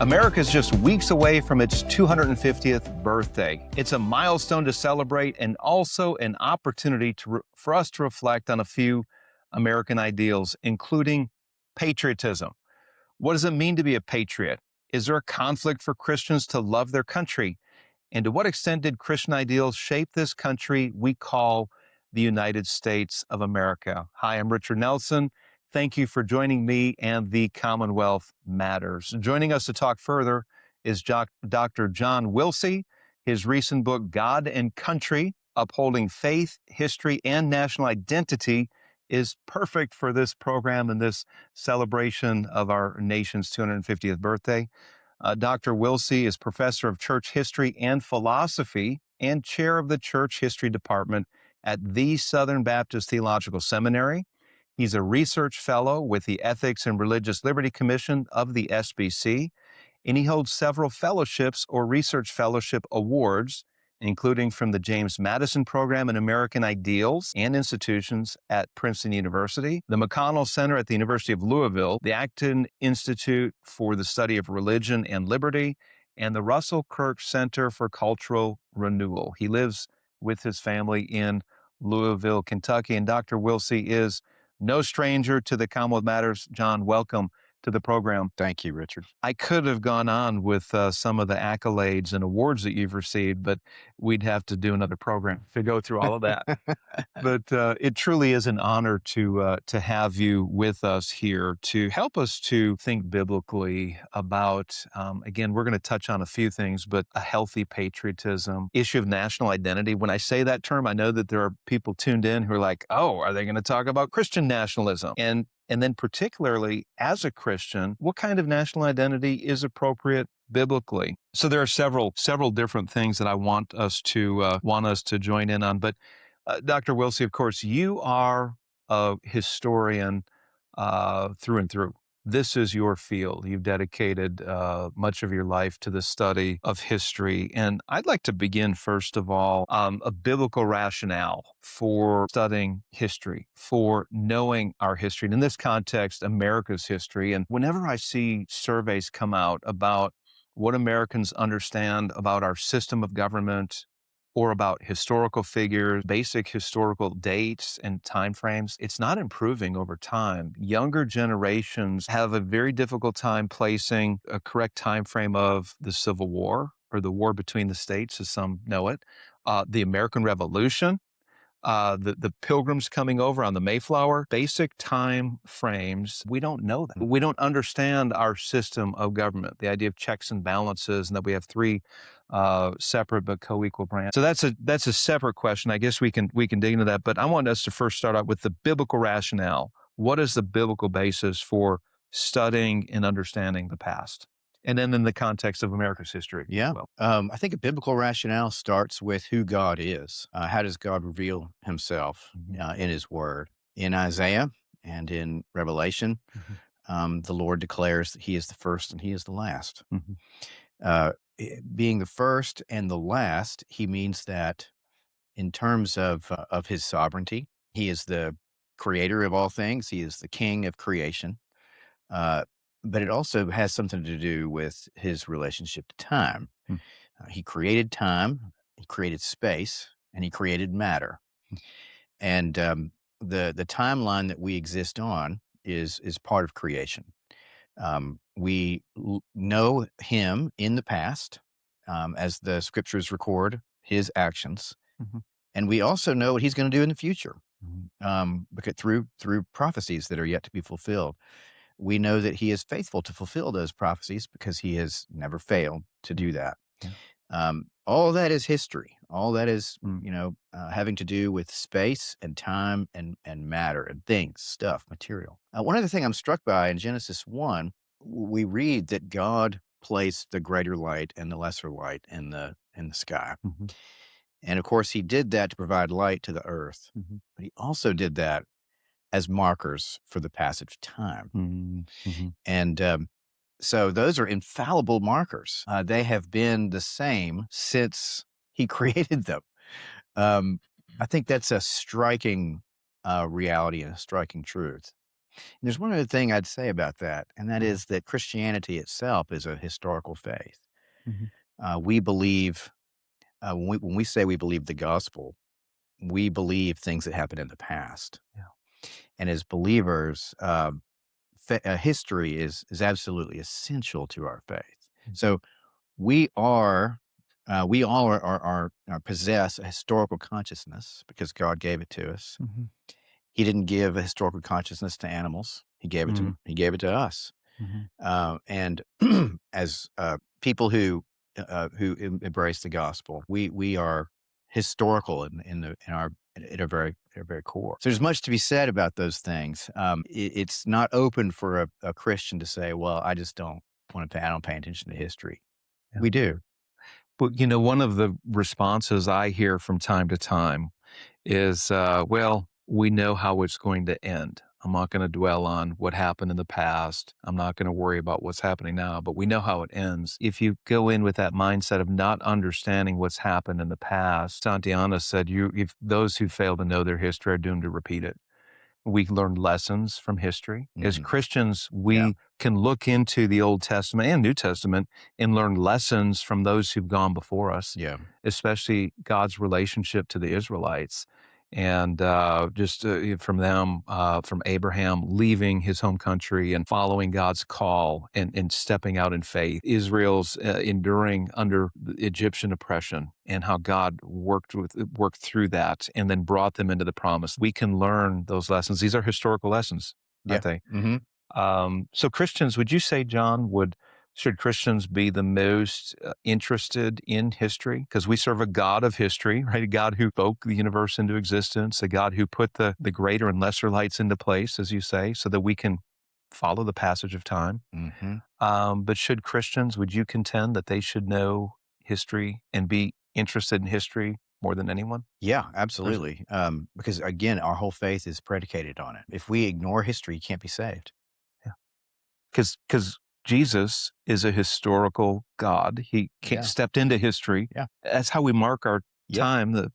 America is just weeks away from its 250th birthday. It's a milestone to celebrate and also an opportunity for us to reflect on a few American ideals, including patriotism. What does it mean to be a patriot? Is there a conflict for Christians to love their country? And to what extent did Christian ideals shape this country we call the United States of America? Hi, I'm Richard Nelson. Thank you for joining me and the Commonwealth Matters. Joining us to talk further is Dr. John Wilsey. His recent book, God and Country, Upholding Faith, History, and National Identity, is perfect for this program and this celebration of our nation's 250th birthday. Dr. Wilsey is professor of church history and philosophy and chair of the church history department at the Southern Baptist Theological Seminary. He's a research fellow with the Ethics and Religious Liberty Commission of the SBC, and he holds several fellowships or research fellowship awards, including from the James Madison Program in American Ideals and Institutions at Princeton University, the McConnell Center at the University of Louisville, the Acton Institute for the Study of Religion and Liberty, and the Russell Kirk Center for Cultural Renewal. He lives with his family in Louisville, Kentucky, and Dr. Wilsey is no stranger to the Commonwealth Matters. John, welcome to the program. Thank you, Richard. I could have gone on with some of the accolades and awards that you've received, but we'd have to do another program to go through all of that. But it truly is an honor to have you with us here to help us to think biblically about, again, we're going to touch on a few things, but a healthy patriotism, issue of national identity. When I say that term, I know that there are people tuned in who are like, oh, are they going to talk about Christian nationalism? And then particularly as a Christian, what kind of national identity is appropriate biblically? So there are several different things that I want us to join in on. But Dr. Wilsey, of course, you are a historian through and through. This is your field. You've dedicated much of your life to the study of history. And I'd like to begin, first of all, a biblical rationale for studying history, for knowing our history. And in this context, America's history. And whenever I see surveys come out about what Americans understand about our system of government, or about historical figures, basic historical dates and timeframes, it's not improving over time. Younger generations have a very difficult time placing a correct timeframe of the Civil War, or the war between the states, as some know it, the American Revolution, the Pilgrims coming over on the Mayflower. Basic time frames, we don't know that. We don't understand our system of government, the idea of checks and balances, and that we have three separate but co-equal branches. So that's a separate question. I guess we can dig into that. But I want us to first start out with the biblical rationale. What is the biblical basis for studying and understanding the past? And then in the context of America's history. Yeah. Well, I think a biblical rationale starts with who God is. How does God reveal himself in his word? In Isaiah and in Revelation, the Lord declares that he is the first and he is the last. Being the first and the last, he means that in terms of his sovereignty, he is the creator of all things. He is the king of creation. But it also has something to do with his relationship to time. He created time, he created space, and he created matter. And the timeline that we exist on is part of creation. We know him in the past, as the scriptures record his actions, and we also know what he's going to do in the future, because through prophecies that are yet to be fulfilled. We know that he is faithful to fulfill those prophecies because he has never failed to do that. All that is history. All that is, having to do with space and time and matter and things, stuff, material. One other thing I'm struck by in Genesis 1, we read that God placed the greater light and the lesser light in the sky. And of course, he did that to provide light to the earth. But he also did that as markers for the passage of time. And so those are infallible markers. They have been the same since he created them. I think that's a striking reality and a striking truth. There's one other thing I'd say about that, and that Uh-huh. is that Christianity itself is a historical faith. Mhm. We believe when we say we believe the gospel, we believe things that happened in the past, Yeah. and as believers, history is absolutely essential to our faith. Mhm. So we are. We all possess a historical consciousness because God gave it to us. Mhm. He didn't give a historical consciousness to animals. Mm. He gave it to us. Mhm. And as people who embrace the gospel, we are historical in our very core. So there's much to be said about those things. It's not open for a Christian to say, "Well, I just don't want to pay. I don't pay attention to history." Yeah. We do. But, one of the responses I hear from time to time is, well, we know how it's going to end. I'm not going to dwell on what happened in the past. I'm not going to worry about what's happening now, but we know how it ends. If you go in with that mindset of not understanding what's happened in the past, Santiana said, if those who fail to know their history are doomed to repeat it. We learn lessons from history. As Hmm. Christians, Yeah. we can look into the Old Testament and New Testament and learn lessons from those who've gone before us, Yeah. especially God's relationship to the Israelites. And just from them, from Abraham leaving his home country and following God's call and stepping out in faith, Israel's enduring under the Egyptian oppression, and how God worked through that and then brought them into the promise. We can learn those lessons. These are historical lessons, Yeah. aren't they? Hmm. So Christians, would you say, John, should Christians be the most interested in history? Because we serve a God of history, right? A God who spoke the universe into existence, a God who put the greater and lesser lights into place, as you say, so that we can follow the passage of time. Hmm. But should Christians, would you contend that they should know history and be interested in history more than anyone? Yeah, Or is- absolutely. Because again, our whole faith is predicated on it. If we ignore history, you can't be saved. yeah. Because Jesus is a historical God. He Yeah. stepped into history. Yeah. That's how we mark our Yep. time, the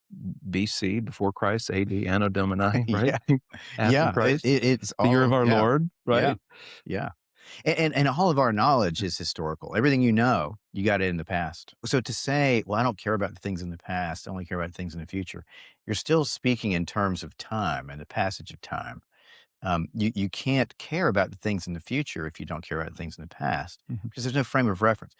BC, before Christ, AD, Anno Domini, right? Yeah. After Yeah. Christ, It's the year all, of our yeah. Lord, Yeah. right? Yeah. And all of our knowledge is historical. Everything you know, you got it in the past. So to say, well, I don't care about the things in the past, I only care about things in the future, you're still speaking in terms of time and the passage of time. You can't care about the things in the future if you don't care about the things in the past Mhm. because there's no frame of reference.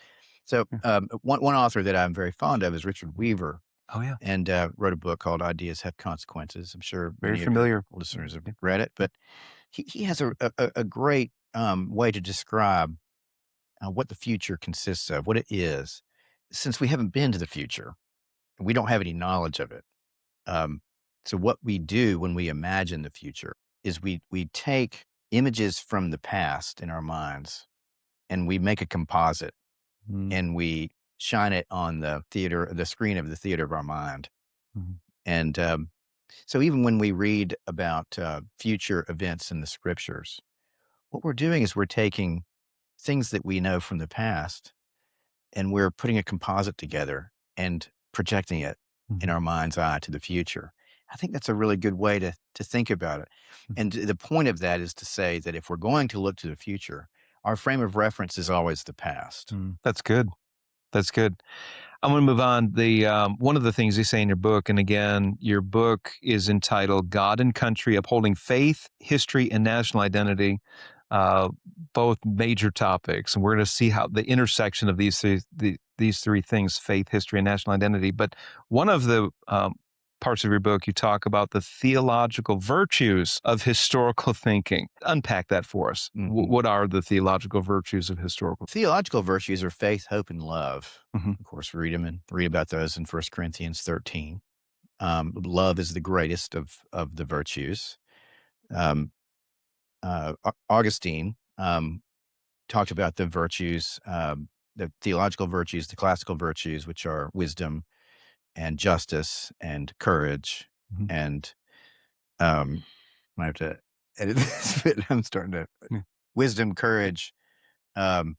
So Yeah. one author that I'm very fond of is Richard Weaver, Oh, yeah. and wrote a book called Ideas Have Consequences. I'm sure Very many of your familiar. listeners have Yeah. read it, but he has a great way to describe what the future consists of, what it is, since we haven't been to the future. We don't have any knowledge of it. Um, so what we do when we imagine the future is we take images from the past in our minds and we make a composite Mm, and we shine it on the screen of the theater of our mind. mhm, And so even when we read about future events in the scriptures, what we're doing is we're taking things that we know from the past and we're putting a composite together and projecting it in mhm, our mind's eye to the future. I think that's a really good way to think about it. mhm, And the point of that is to say that if we're going to look to the future, our frame of reference is always the past. That's good. That's good. I want to move on. The one of the things you say in your book, and again, your book is entitled "God and Country: Upholding Faith, History, and National Identity," uh, both major topics, and we're going to see how the intersection of these three things: faith, history, and national identity. But one of the parts of your book, you talk about the theological virtues of historical thinking. Unpack that for us. Mhm. What are the theological virtues of historical? Theological virtues are faith, hope, and love. Mhm. Of course, read them and read about those in 1 Corinthians 13. Love is the greatest of the virtues. Um, Augustine talked about the theological virtues, the classical virtues, which are wisdom and justice and courage. Mhm. And I have to edit this, but I'm starting to Yeah. wisdom, courage, um,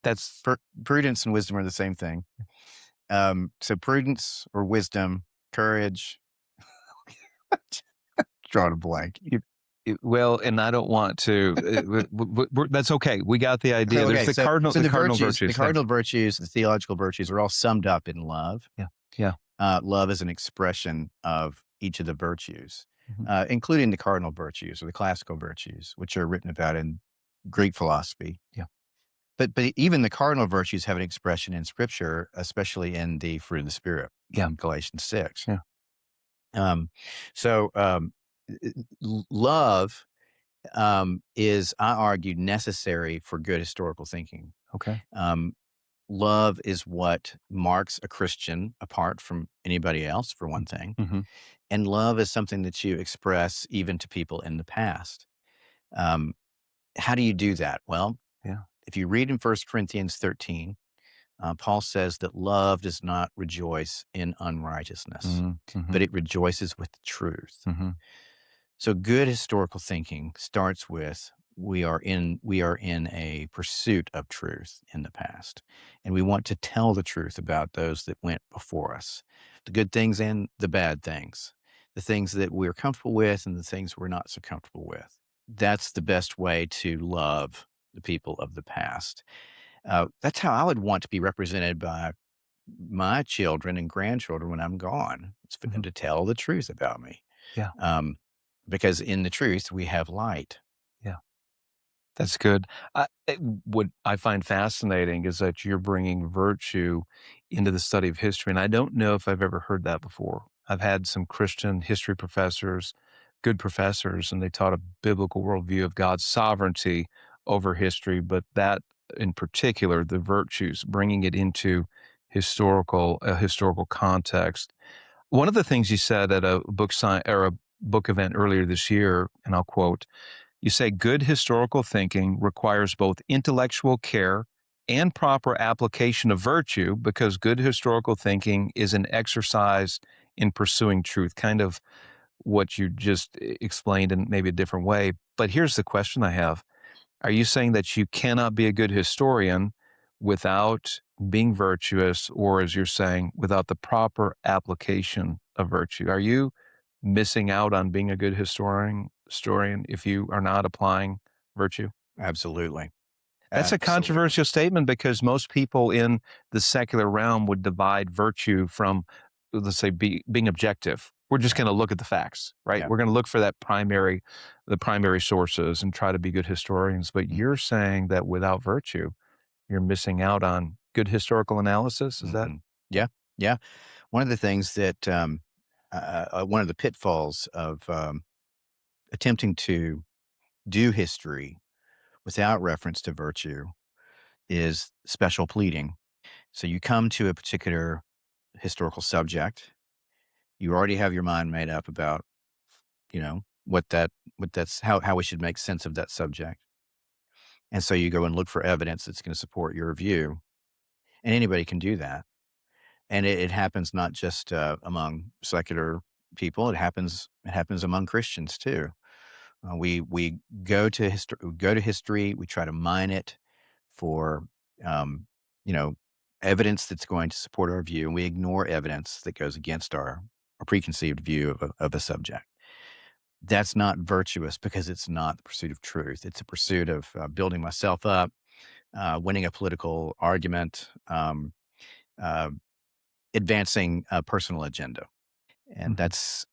That's prudence, and wisdom are the same thing. So prudence or wisdom, courage, drawing a blank. You Well, and I don't want to. That's okay. We got the idea. There's Okay, so the cardinal the virtues. Thanks. cardinal virtues, the theological virtues are all summed up in love. Yeah. Yeah. Love is an expression of each of the virtues, Mhm. including the cardinal virtues or the classical virtues, which are written about in Greek philosophy. Yeah. But even the cardinal virtues have an expression in Scripture, especially in the fruit of the Spirit Yeah. in Galatians 6. Yeah. Um, so love is, I argue, necessary for good historical thinking. Okay. Um, love is what marks a Christian apart from anybody else, for one thing. Mm-hmm. And love is something that you express even to people in the past. Um, how do you do that? Well, Yeah. if you read in 1 Corinthians 13, Paul says that love does not rejoice in unrighteousness, Mm-hmm. but it rejoices with the truth. Mm-hmm. So good historical thinking starts with we are in a pursuit of truth in the past, and we want to tell the truth about those that went before us, the good things and the bad things, the things that we're comfortable with and the things we're not so comfortable with. That's the best way to love the people of the past. That's how I would want to be represented by my children and grandchildren when I'm gone. It's for them Mm-hmm. to tell the truth about me. Yeah. Um, because in the truth, we have light. Yeah. That's good. What I find fascinating is that you're bringing virtue into the study of history, and I don't know if I've ever heard that before. I've had some Christian history professors, good professors, and they taught a biblical worldview of God's sovereignty over history, but that in particular, the virtues, bringing it into historical context. One of the things you said at a book sign or a book event earlier this year, and I'll quote, you say good historical thinking requires both intellectual care and proper application of virtue because good historical thinking is an exercise in pursuing truth, kind of what you just explained in maybe a different way. But here's the question I have. Are you saying that you cannot be a good historian without being virtuous, or as you're saying, without the proper application of virtue? Are you missing out on being a good historian if you are not applying virtue? Absolutely. That's a Absolutely. controversial statement because most people in the secular realm would divide virtue from, let's say, being objective. We're just Yeah. going to look at the facts, right? Yeah. We're going to look for the primary sources and try to be good historians. But Mm, you're saying that without virtue, you're missing out on good historical analysis. Is that? mhm. Yeah. Yeah. One of the things that, one of the pitfalls of attempting to do history without reference to virtue is special pleading. So you come to a particular historical subject, you already have your mind made up about, what that's how we should make sense of that subject. And so you go and look for evidence that's going to support your view. And anybody can do that. And it happens not just among secular people, it happens among Christians too. We go to history, we try to mine it for um, you know evidence that's going to support our view, and we ignore evidence that goes against our preconceived view of a subject. That's not virtuous because it's not the pursuit of truth. It's a pursuit of building myself up, winning a political argument, uh, advancing a personal agenda, and Mhm,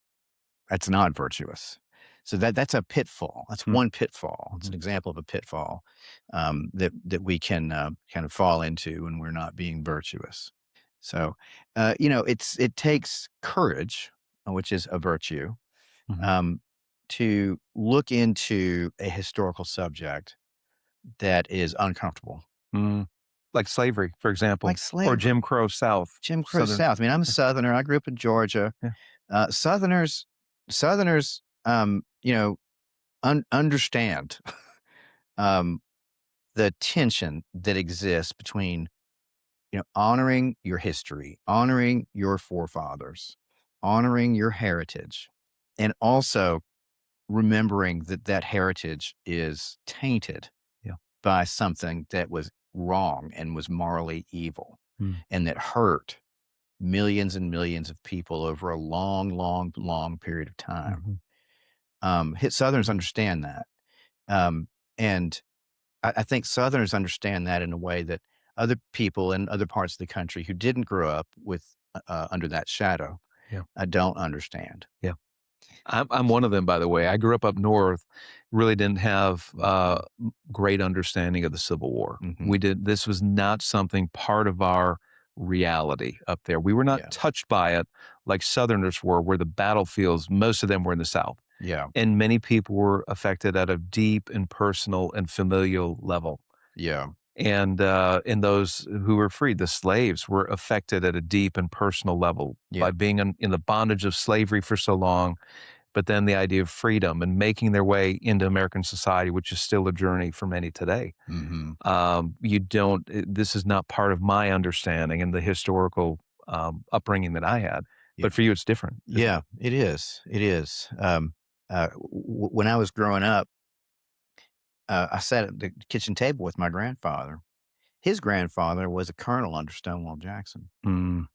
that's not virtuous. So that's a pitfall. That's mm, one pitfall. It's an mhm, example of a pitfall that we can kind of fall into when we're not being virtuous. So, it takes courage, which is a virtue, mhm, um, to look into a historical subject that is uncomfortable, mm. Like slavery, for like example, or Jim slavery, Crow South, Jim Crow Southern. South. I mean, I'm a Yeah, Southerner. I grew up in Georgia. yeah. Southerners, understand um, the tension that exists between honoring your history, honoring your forefathers, honoring your heritage, and also remembering that that heritage is tainted Yeah. by something that was wrong and was morally evil Mm, and that hurt millions and millions of people over a long, long, long period of time. mhm. Southerners understand that. Um, and I think Southerners understand that in a way that other people in other parts of the country who didn't grow up with under that shadow Yeah. don't understand. Yeah. I'm one of them, by the way. I grew up north, really didn't have Mhm, great understanding of the Civil War. mhm. We did This was not something part of our reality up there. We were not Yeah, touched by it like Southerners were, where the battlefields, most of them were in the South, yeah, and many people were affected at a deep and personal and familial level. yeah, And those who were freed, the slaves, were affected at a deep and personal level yeah. by being in the bondage of slavery for so long, but then the idea of freedom and making their way into American society, which is still a journey for many today. Mhm. You don't, this is not part of my understanding and the historical upbringing that I had. Yeah. But for you, it's different, isn't Yeah, it? it is, it is. When I was growing up, I sat at the kitchen table with my grandfather. His grandfather was a colonel under Stonewall Jackson. Mm,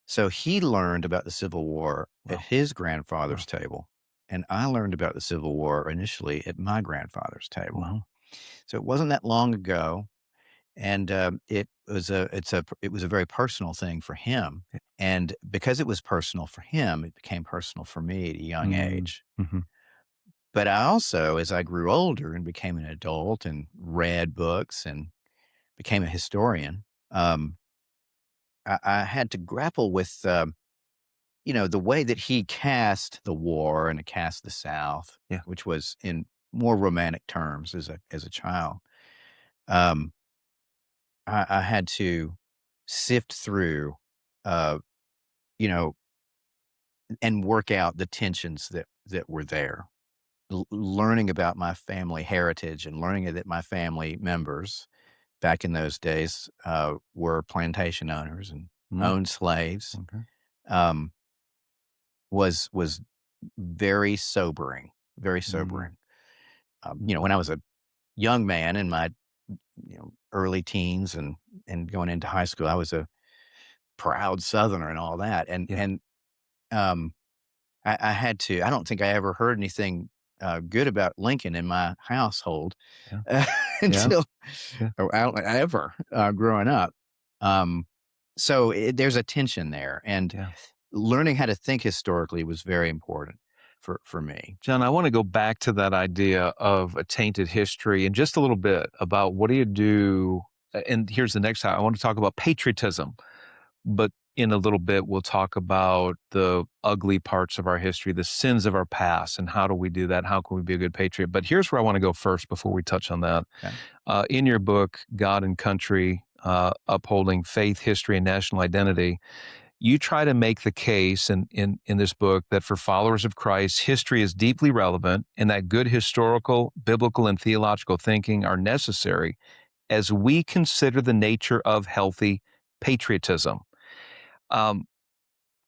So he learned about the Civil War at wow. his Wow. grandfather's table, and I learned about the Civil War initially at my grandfather's table. Wow. So it wasn't that long ago, and it was a very personal thing for him. And because it was personal for him, it became personal for me at a young Mm, age. hmm. But I also, as I grew older and became an adult and read books and became a historian, I had to grapple with the way that he cast the war and cast the South, Yeah. which was in more romantic terms as a child. Um, I had to sift through, uh, you know, and work out the tensions that were there. Learning about my family heritage and learning that my family members back in those days were plantation owners and Mm, owned slaves okay. um, was very sobering, very Mm, sobering. mm, When I was a young man in my early teens and going into high school, I was a proud Southerner and all that, yeah. and um, I had to. I don't think I ever heard anything good about Lincoln in my household Yeah. uh, Yeah. until Yeah. or I don't ever growing up. Um, so there's a tension there, and Yeah. learning how to think historically was very important for me. John, I want to go back to that idea of a tainted history in just a little bit about what do you do. And here's the next time I want to talk about patriotism, but in a little bit, we'll talk about the ugly parts of our history, the sins of our past, and how do we do that? How can we be a good patriot? But here's where I want to go first before we touch on that. Okay. In your book, God and Country, Upholding Faith, History, and National Identity, you try to make the case in this book that for followers of Christ, history is deeply relevant and that good historical, biblical, and theological thinking are necessary as we consider the nature of healthy patriotism. Um,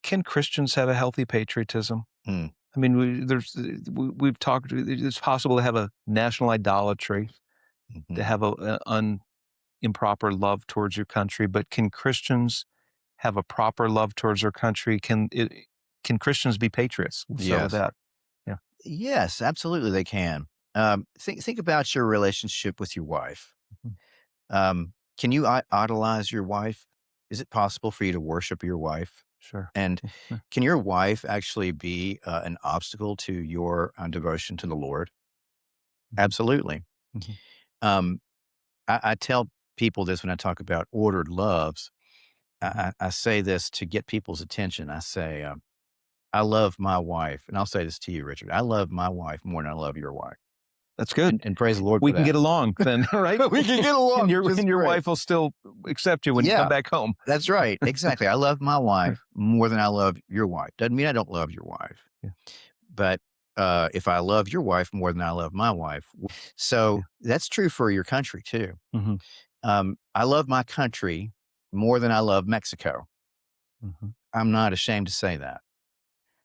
can Christians have a healthy patriotism? Hmm. I mean, we've talked. It's possible to have a national idolatry, to Mhm. have an improper love towards your country, but can Christians have a proper love towards their country? Can Christians be patriots? We'll start with Yes. that. Yeah, Yes, absolutely they can. Think about your relationship with your wife. mhm, Can you idolize your wife? Is it possible for you to worship your wife? sure. And Yeah, yeah, can your wife actually be an obstacle to your devotion to the Lord? mhm, Absolutely. mhm, Um, I tell people this when I talk about ordered loves. mhm. I say this to get people's attention. I say, I love my wife. And I'll say this to you, Richard. I love my wife more than I love your wife. That's good. And praise the Lord We for can that. get along then, right? We can get along And just your great. wife will still accept you when you come Yeah, back home. that's right. Exactly. I love my wife more than I love your wife. Doesn't mean I don't love your wife, Yeah, but if I love your wife more than I love my wife, yeah. so that's true for your country too. Mhm, I love my country more than I love Mexico. mhm, I'm not ashamed to say that.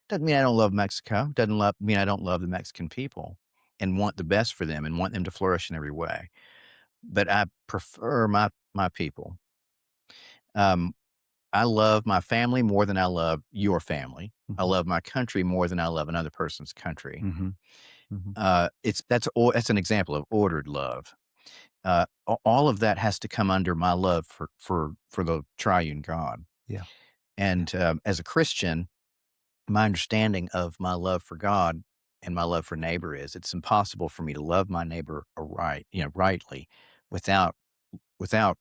Doesn't mean I don't love Mexico. Mean I don't love the Mexican people and want the best for them and want them to flourish in every way. But I prefer my people. Um, I love my family more than I love your family. I Mhm. love my country more than I love another person's country. Mhm. Mhm. That's an example of ordered love. All of that has to come under my love for the triune God. Yeah. Yeah. And as a Christian, my understanding of my love for God and my love for neighbor is it's impossible for me to love my neighbor rightly without without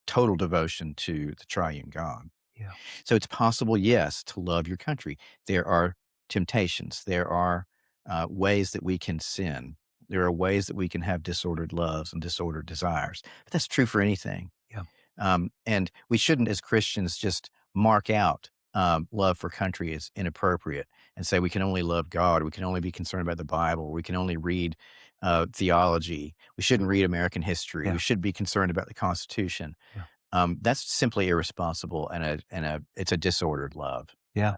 total devotion to the triune God. Yeah. So it's possible, yes, to love your country. There are temptations. There are ways that we can sin. There are ways that we can have disordered loves and disordered desires. But that's true for anything. Yeah. And we shouldn't, as Christians, just mark out love for country as inappropriate and say we can only love God, we can only be concerned about the Bible, we can only read theology, we shouldn't read American history, we Yeah. should be concerned about the Constitution. Yeah. That's simply irresponsible and it's a disordered love. Yeah.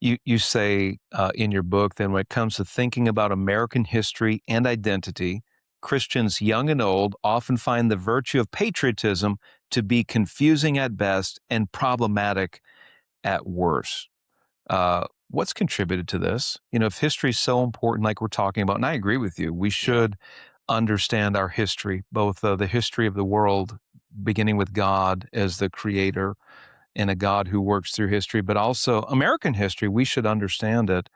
You say in your book, then when it comes to thinking about American history and identity, Christians young and old often find the virtue of patriotism to be confusing at best and problematic at worst. What's contributed to this? If history is so important, like we're talking about, and I agree with you, we Yeah. should understand our history, both the history of the world, beginning with God as the creator and a God who works through history, but also American history. We should understand it.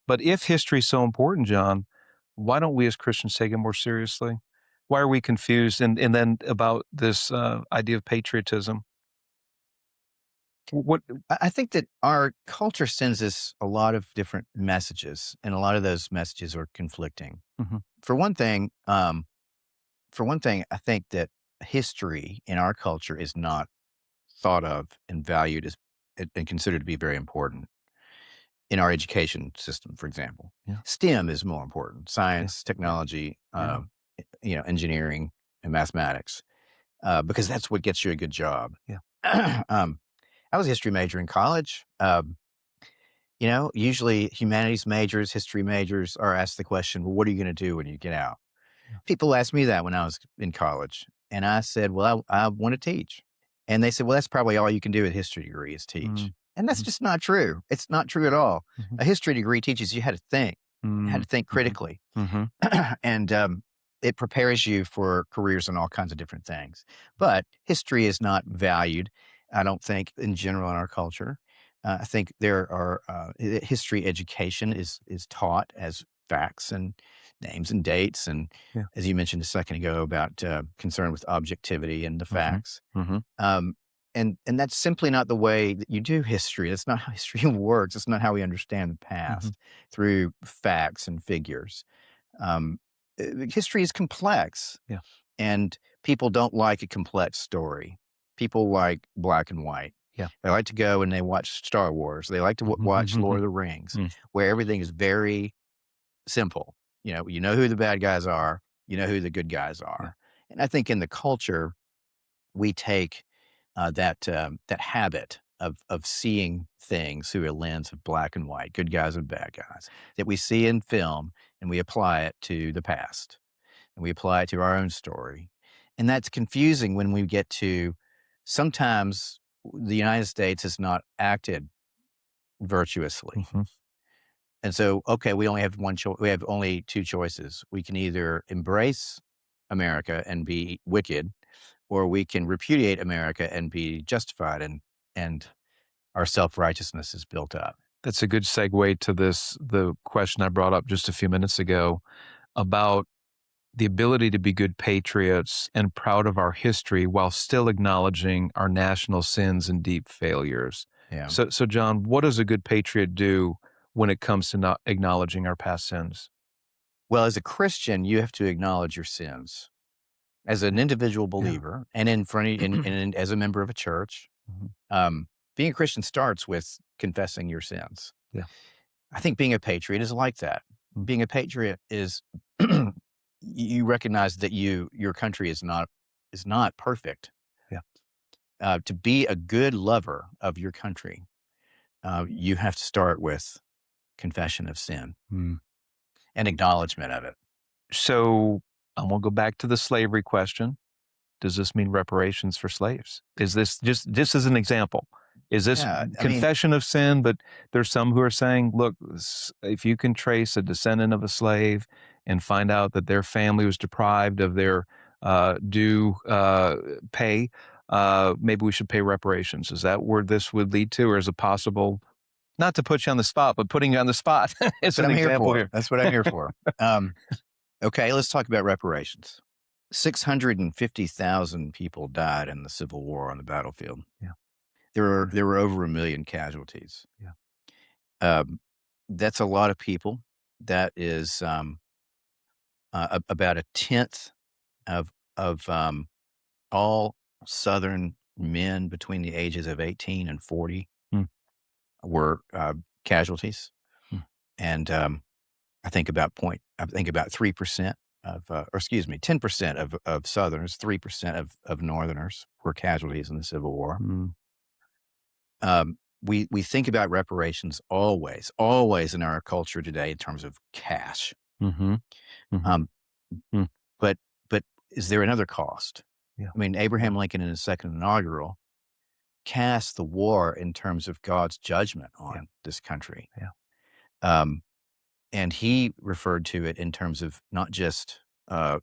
But if history is so important, John, why don't we as Christians take it more seriously? Why are we confused? And then about this idea of patriotism. What? I think that our culture sends us a lot of different messages, and a lot of those messages are conflicting. Mhm. For one thing, I think that history in our culture is not thought of and valued as and considered to be very important in our education system, for example. Yeah, STEM is more important: yeah, science, yeah, technology, yeah, engineering, and mathematics, because that's what gets you a good job. yeah, um, I was a history major in college. Usually humanities majors, history majors are asked the question, well, what are you going to do when you get out? yeah. People asked me that when I was in college. And I said, well, I want to teach. And they said, well, that's probably all you can do with a history degree is teach. Mm, And that's mhm, just not true. It's not true at all. mhm, A history degree teaches you how to mm, think mhm, critically. mhm, And it prepares you for careers in all kinds of different things. But history is not valued, I don't think, in general in our culture. I think there are history education is taught as facts and names and dates, and yeah, as you mentioned a second ago about concern with objectivity and the mhm, facts. mhm, Um, and that's simply not the way that you do history. That's not how history works. It's not how we understand the mhm, past through facts and figures. Um, History is complex, yeah, and people don't like a complex story. People like black and white. yeah. They like to go and they watch Star Wars. They like to Mhm, watch mhm, Lord mhm, of the Rings, mm, where everything is very simple. You know who the bad guys are. You know who the good guys yeah, are. And I think in the culture, we take that habit of seeing things through a lens of black and white, good guys and bad guys, that we see in film, and we apply it to the past, and we apply it to our own story. And that's confusing when we get to sometimes the United States has not acted virtuously. mhm, And so, okay, we only have one choice. We have only two choices. We can either embrace America and be wicked, or we can repudiate America and be justified, and our self-righteousness is built up. that's a good segue to the question I brought up just a few minutes ago about the ability to be good patriots and proud of our history while still acknowledging our national sins and deep failures. Yeah. So John, what does a good patriot do when it comes to not acknowledging our past sins? Well, as a Christian, you have to acknowledge your sins. As an Yeah. individual Yeah. believer and in front of and as a member of a church, Mhm. um, being a Christian starts with confessing your sins. Yeah. I think being a patriot is like that. Mm. Being a patriot is you recognize that your country is not perfect. Yeah. To be a good lover of your country, you have to start with confession of sin Mm. and acknowledgement of it. So I'm gonna go back to the slavery question. Does this mean reparations for slaves? Is this just as an example? Is this Yeah, I mean, confession of sin? But there's some who are saying, look, if you can trace a descendant of a slave and find out that their family was deprived of their due pay, maybe we should pay reparations. Is that where this would lead to, or is it possible? Not to put you on the spot, but putting you on the spot that's is what an I'm here example for. here. That's what I'm here for. Okay, let's talk about reparations. 650,000 people died in the Civil War on the battlefield. Yeah. There were over 1 million casualties. Yeah. Um, that's a lot of people. That is about a tenth of all Southern men between the ages of 18 and 40 Mm, were casualties, mm, and I think about 3% or excuse me, 10% of Southerners, 3% of Northerners were casualties in the Civil War. mm, We think about reparations always in our culture today in terms of cash. mhm, mhm, Um, mm, but but is there another cost? yeah, I mean, yeah, Abraham Lincoln in his second inaugural cast the war in terms of God's judgment yeah, on this country. yeah, Um, and he referred to it in terms of not just uh,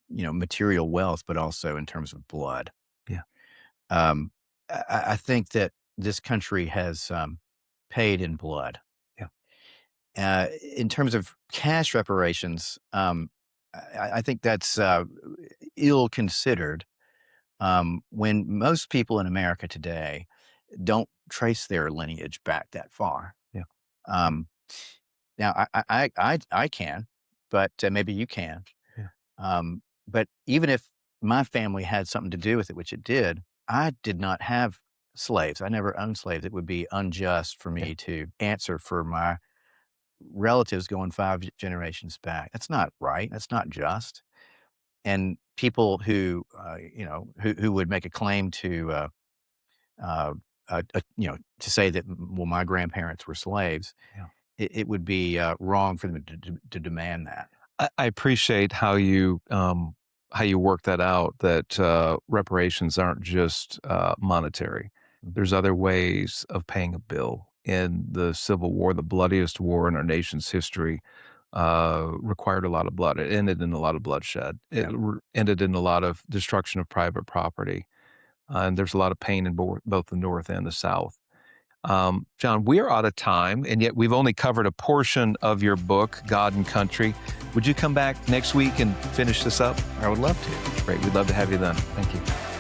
material wealth, but also in terms of blood. yeah, Um, I think that this country has paid in blood. yeah, In terms of cash reparations, I think that's ill considered when most people in America today don't trace their lineage back that far. yeah, Um, now, I can, but maybe you can. yeah, But even if my family had something to do with it, which it did, I did not have slaves. I never owned slaves. It would be unjust for yeah. me to answer for my relatives going 5 generations back. That's not right. That's not just. And people who, who would make a claim uh, to say that, well, my grandparents were slaves, Yeah. it would be wrong for them to demand that. I appreciate how you work that out, that, reparations aren't just, monetary. There's other ways of paying a bill. In the Civil War, the bloodiest war in our nation's history, required a lot of blood. It ended in a lot of bloodshed. It Yeah. ended in a lot of destruction of private property, and there's a lot of pain in both the North and the South. John, we are out of time, and yet we've only covered a portion of your book, God and Country. Would you come back next week and finish this up? I would love to. Great. We'd love to have you then. Thank you.